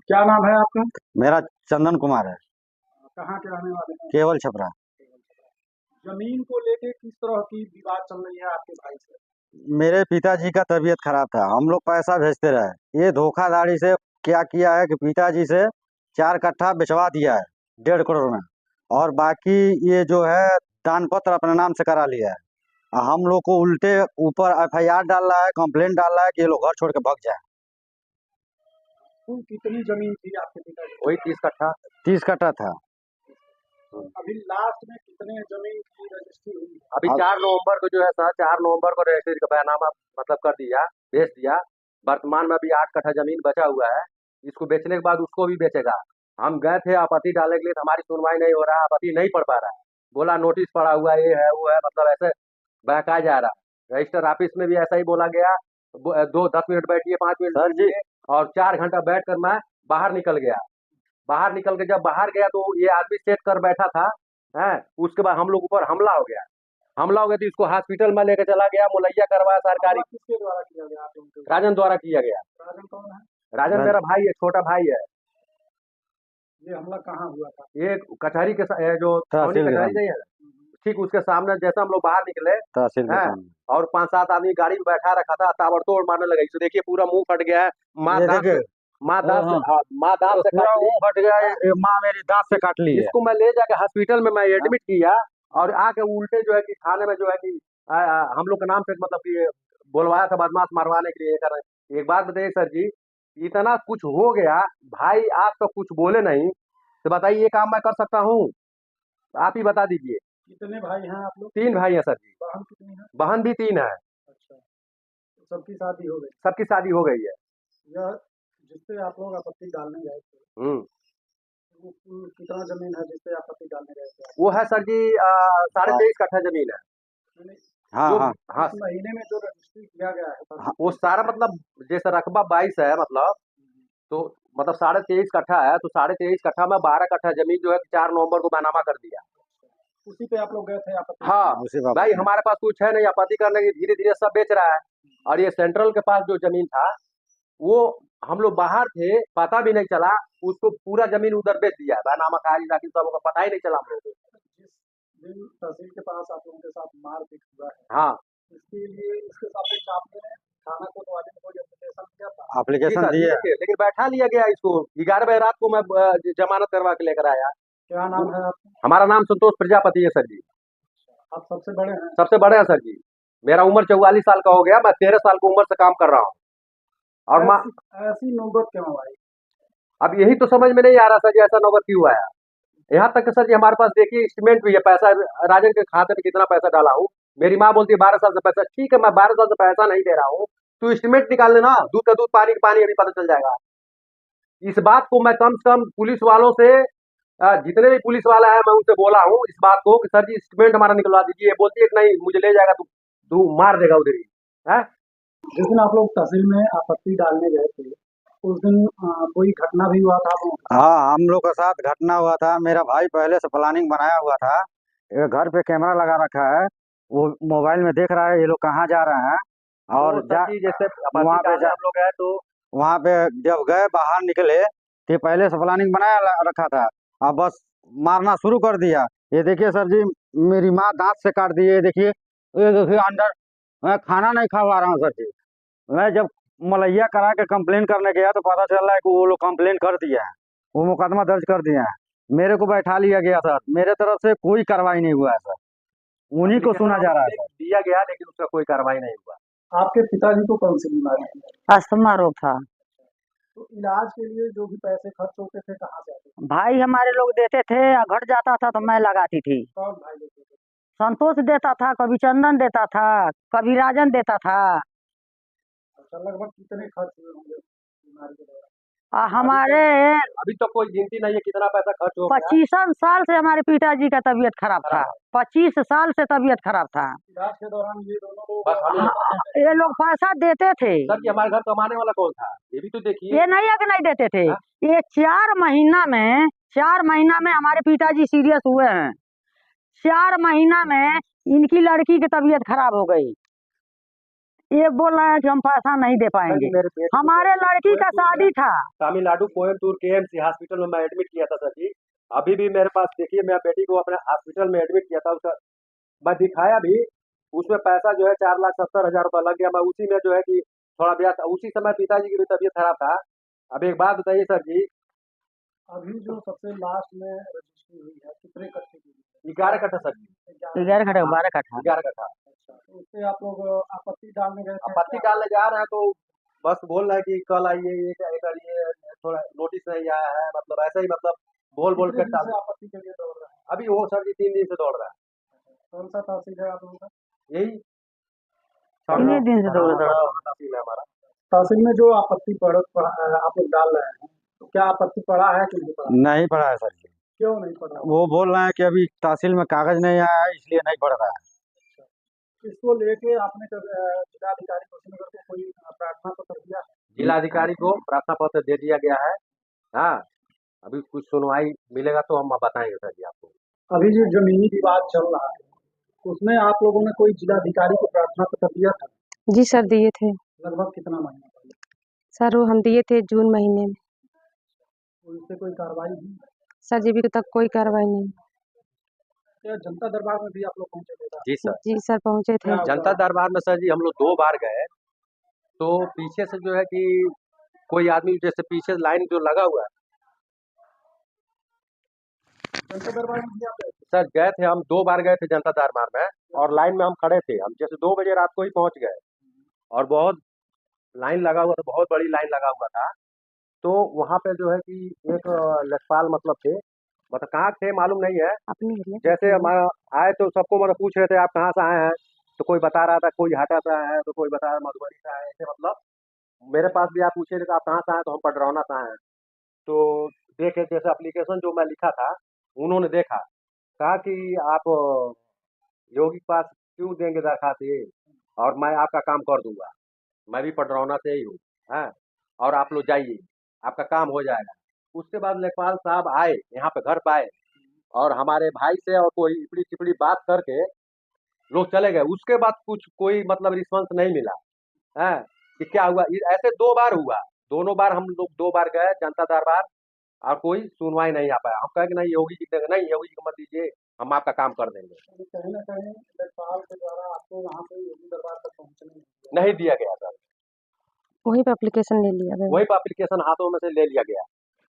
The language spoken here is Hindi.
क्या नाम है आपका? मेरा चंदन कुमार है। कहाँ के रहने वाले हैं? केवल छपरा। जमीन को लेके किस तरह की विवाद चल रही है आपके भाई से? मेरे पिताजी का तबीयत खराब था, हम लोग पैसा भेजते रहे। ये धोखाधड़ी से क्या किया है कि पिताजी से 4 कट्ठा बिचवा दिया है 1.5 करोड़ में, और बाकी ये जो है दान पत्र अपने नाम से करा लिया है। हम लोग को उल्टे ऊपर एफआईआर डाल रहा है, कंप्लेंट डाल रहा है कि ये लोग घर छोड़ के भाग जाए। कुल कितनी जमीन थी आपके पिताजी की? वही 30 कट्ठा। 30 कट्ठा था। अभी लास्ट में कितने जमीन की रजिस्ट्री हुई? अभी 4 नवंबर को जो है सर, 4 नवंबर को रजिस्ट्री का बयाननामा मतलब कर दिया, बेच दिया। वर्तमान में अभी 8 कट्ठा जमीन बचा हुआ है, इसको बेचने के बाद उसको भी बेचेगा। हम गए थे आपत्ति डालने के लिए, तो हमारी सुनवाई नहीं हो रहा है, आपत्ति नहीं पढ़ पा रहा है। बोला नोटिस पड़ा हुआ है, ये है वो है, मतलब ऐसे बहकाया जा रहा है। रजिस्टर ऑफिस में भी ऐसा ही बोला गया, 10 मिनट बैठिए, 5 मिनट सर जी, बैठिए, और 4 घंटा बैठ कर मैं बाहर निकल गया। बाहर निकल के जब बाहर गया तो ये आदमी सेट कर बैठा था, है। उसके बाद हम लोग ऊपर हमला हो गया। तो इसको हॉस्पिटल में लेके चला गया, मुलैया करवाया सरकारी। हमला किसके द्वारा किया गया आप लोगों के? राजन द्वारा किया गया। राजन कौन है? राजन मेरा भाई है, छोटा भाई है। ये हमला कहाँ हुआ था? ये कचहरी के ये जो छावनी तहसील के कचहरी सामने। नहीं है, ठीक उसके सामने। जैसे हम लोग बाहर निकले, तहसील के हैं, सामने। और 5-7 आदमी गाड़ी में बैठा रखा था, ताबड़तोड़ मारने लगे। इसे देखिए पूरा मुंह फट गया है। माँ ये दांत देखिए, माँ दांत हाँ, से माँ दांत से पूरा काट ली। मुंह फट गया है, ये माँ मेरी दांत से काट ली है। इसको मैं ले जाके हॉस्पिटल में मैं एडमिट किया, और आके उल्टे जो है कि थाने में जो है कि हम लोग के नाम से मतलब कि बोलवाया था बदमाश मारवाने के लिए, ये कर रहे। एक बात बताइए सर जी, इतना कुछ हो गया, भाई आप तो कुछ बोले नहीं, तो बताइए ये काम मैं कर सकता हूँ? आप ही बता दीजिए। कितने भाई हैं आप लोग? 3 भाई हैं सर जी। बहन कितनी है? बहन भी 3 है। अच्छा, तो सबकी शादी हो गई? सबकी शादी हो गई है। यह जिसपे आप लोग आपत्ति डालने गए थे, हम्म। वो कुल कितना जमीन है जिसपे आपत्ति डालने गए थे? वो है सर जी 23.5 कट्ठा जमीन है। मैंने हाँ जो हाँ हाँ, इस महीने में जो रजिस्ट्री किया गया है हाँ। वो सारा मतलब जैसे रकबा 22 है, मतलब तो मतलब 23.5 कट्ठा है, तो 23.5 कट्ठा में 12 कट्ठा जमीन जो है 4 नवंबर को बैनामा कर दिया। उसी पे आप लोग गए थे आपत्ति? हाँ उसी बात भाई, पे। हमारे पास कुछ है नहीं, आपत्ति करने की, धीरे धीरे सब बेच रहा है। और ये सेंट्रल के पास जो जमीन था, वो हम लोग बाहर थे, पता भी नहीं चला, उसको पूरा जमीन उधर बेच दिया, बैनामा खारिज राखी, सब का पता ही नहीं चला हम लोगों को। जिस दिन तहसील के पास आप लोगों के साथ मारपीट हुआ है, हाँ इसके लिए इसके सापेक्ष आपने थाना कोतवाली में कोई एप्लीकेशन किया था? जी एप्लीकेशन सर, दिए दिए हैं। थे, लेकिन बैठा लिया गया इसको। 11 बजे रात को मैं जमानत करवा के लेकर आया। क्या नाम है आपका? हमारा नाम संतोष प्रजापति है सर जी। आप सबसे बड़े हैं? सबसे बड़े हैं सर जी। मेरा उम्र 44 साल का हो गया, मैं 13 साल की उम्र से काम कर रहा हूँ। और माँ, ऐसी नौबत क्यों आई? अब यही तो समझ में नहीं आ रहा सर जी, ऐसा नौबत क्यों आया। यहाँ तक कि सर जी हमारे पास देखिए स्टेटमेंट भी है, पैसा राजन के खाते में कितना पैसा डाला हूँ। मेरी माँ बोलती है 12 साल से पैसा, ठीक है मैं 12 साल से पैसा नहीं दे रहा हूँ, तो स्टेटमेंट निकाल लेना, दूध का दूध पानी का पानी, अभी पता चल जाएगा। इस बात को मैं कम से कम पुलिस वालों से, जितने भी पुलिस वाला है मैं उनसे बोला हूँ इस बात को कि सर जी स्टेटमेंट हमारा निकलवा दीजिए। ये बोलती है कि नहीं मुझे ले जाएगा, तू मार देगा उधर ही है। जिस दिन आप लोग तहसील में आपत्ति डालने गए थे, उस दिन कोई घटना भी हुआ था आप लोगों के साथ? हाँ, हम लोग के साथ घटना हुआ था। मेरा भाई पहले से प्लानिंग बनाया हुआ था, ये घर पे कैमरा लगा रखा है, वो मोबाइल में देख रहा है ये लोग कहाँ जा रहे हैं। और तो सर जी जैसे वहाँ पे हम लोग गए तो वहाँ पे जब गए बाहर निकले, तो पहले से प्लानिंग बनाया रखा था, अब बस मारना शुरू कर दिया। ये देखिए सर जी, मेरी माँ दांत से काट दी है, ये देखिए अंदर। मैं खाना नहीं खा पा रहा हूँ सर जी। मैं जब मलैया करा के कंप्लेन करने गया तो पता चल रहा है कि वो लोग कंप्लेन कर दिया है, वो मुकदमा दर्ज कर दिया है। मेरे को बैठा लिया गया सर, मेरे तरफ से कोई कार्रवाई नहीं हुआ है सर, उन्हीं को सुना जा रहा है सर। दिया गया, लेकिन उसका कोई कार्रवाई नहीं हुआ। आपके पिताजी को कौन सी बीमारी थी? अस्थमा रोग था। तो इलाज के लिए जो भी पैसे खर्च होते थे कहाँ से आते थे? भाई हमारे लोग देते थे, या घट जाता था तो मैं लगाती थी। कौन भाई देते थे? संतोष देता था, कभी चंदन देता था, कभी राजन देता था। अच्छा, लगभग कितने खर्च हुए होंगे बीमारी के दौरान? हमारे अभी तो कोई गिनती नहीं है कितना पैसा खर्च हो गया। 25 साल से हमारे पिताजी का तबीयत खराब था। 25 साल से तबीयत खराब था। इलाज के दौरान ये दोनों लोग बस हम लोग ये लोग पैसा देते थे। सर जी, हमारे घर कमाने वाला कौन था, ये भी तो देखिए। ये नहीं है कि नहीं देते थे। हाँ? ये 4 महीना में हमारे पिताजी सीरियस हुए हैं। 4 महीना में इनकी लड़की की तबीयत खराब हो गई। ये बोल रहे हैं कि हम पैसा नहीं दे सर जी, पाएंगे। मेरे बेटे को हमारे लड़की का शादी था। तमिलनाडु कोयम्बटूर केएमसी हॉस्पिटल में मैं एडमिट किया था सर जी। अभी भी मेरे पास देखिए, मैं बेटी को अपने हॉस्पिटल में एडमिट किया था, उसका मैं दिखाया भी, उसमें पैसा जो है 4,70,000 रुपया लग गया। मैं उसी में जो है कि थोड़ा ब्याह, उसी समय पिताजी की भी तबीयत खराब था। अब एक बात बताइए सर जी, अभी जो सबसे लास्ट में रजिस्ट्री हुई है कितने कट्ठे की हुई 11 कट्ठा सर जी, 11 कट्ठा 12 कट्ठा। 11 कट्ठा। अच्छा, तो उससे आप लोग आपत्ति डालने गए थे आपत्ति डालने जा रहे हैं तो बस बोल रहे हैं कि कल आइए, ये करिए, थोड़ा नोटिस नहीं आया है, मतलब ऐसे ही, मतलब बोल बोल कितने के दिन से आपत्ति के लिए दौड़ रहे हैं? अभी वो सर जी 3 दिन से दौड़ रहा है। कौन सा तहसील है आप लोगों का? यही कितने दिन से दौड़ रहा है? तहसील है हमारा। तहसील में जो आपत्ति आप लोग डाल रहे हैं, तो क्या आपत्ति पड़ा है कि नहीं पड़ा? नहीं पड़ा है सर जी। क्यों नहीं पड़ा? वो बोल रहे हैं कि अभी तहसील में कागज नहीं आया है, इसलिए नहीं पड़ रहा है। इसको लेके आपने जिलाधिकारी कुशीनगर को कोई प्रार्थना पत्र दिया है? जिलाधिकारी को प्रार्थना पत्र दे दिया गया है। हाँ, अभी कुछ सुनवाई मिलेगा तो हम बताएंगे सर जी आपको। अभी जो जमीनी विवाद चल रहा है, उसमें आप लोगों ने कोई जिलाधिकारी को प्रार्थना पत्र दिया था? जी सर, दिए थे। लगभग कितना महीना पहले? सर वो हम दिए थे जून महीने में। उनसे कोई कार्रवाई हुई? सर जी अभी तक कोई कार्रवाई नहीं। क्या जनता दरबार में भी आप लोग पहुंचे थे? जी सर, जी सर, पहुंचे थे। जनता दरबार में सर जी हम लोग 2 बार गए, तो पीछे से जो है कि कोई आदमी, जैसे पीछे लाइन जो लगा हुआ है, जनता दरबार में भी आप गए थे? सर गए थे, हम 2 बार गए थे जनता दरबार में, और लाइन में हम खड़े थे। हम जैसे 2 बजे रात को ही पहुंच गए, और बहुत लाइन लगा हुआ था, बहुत बड़ी लाइन लगा हुआ था। तो वहाँ पे जो है कि एक लेखपाल मतलब थे, मतलब कहाँ थे मालूम नहीं है। अपने एरिया जैसे हम आए तो सबको मतलब पूछ रहे थे आप कहाँ से आए हैं, तो कोई बता रहा था कोई हाटा से आया है, तो कोई बता रहा मधुबनी से आए हैं, ऐसे मतलब मेरे पास भी आप पूछे थे कि आप कहाँ से आए, तो हम पडरौना से आए हैं। तो देखे, जैसे एप्लीकेशन जो मैं लिखा था, उन्होंने देखा, कहा कि आप योगी के पास क्यों देंगे दरखास्त ये, और मैं आपका काम कर दूंगा, मैं भी पडरौना से ही हूँ, हैं, और आप लोग जाइए, आपका काम हो जाएगा। उसके बाद लेखपाल साहब आए यहाँ पे घर पे आए, और हमारे भाई से और कोई इपड़ी चिपड़ी बात करके लोग चले गए। उसके बाद कुछ कोई मतलब रिस्पॉन्स नहीं मिला है कि क्या हुआ। ऐसे 2 बार हुआ, दोनों बार हम लोग 2 बार गए जनता दरबार, और कोई सुनवाई नहीं आ पाया। हम कहे कि नहीं योगी जी देंगे, नहीं योगी जी को मत दीजिए, हम आपका काम कर देंगे। यानी कहीं ना कहीं लेखपाल के द्वारा आपको वहाँ से योगी दरबार तक पहुँचने नहीं दिया गया सर, वहीं पे एप्लीकेशन ले लिया गया। वही पर एप्लीकेशन हाथों में से ले लिया गया।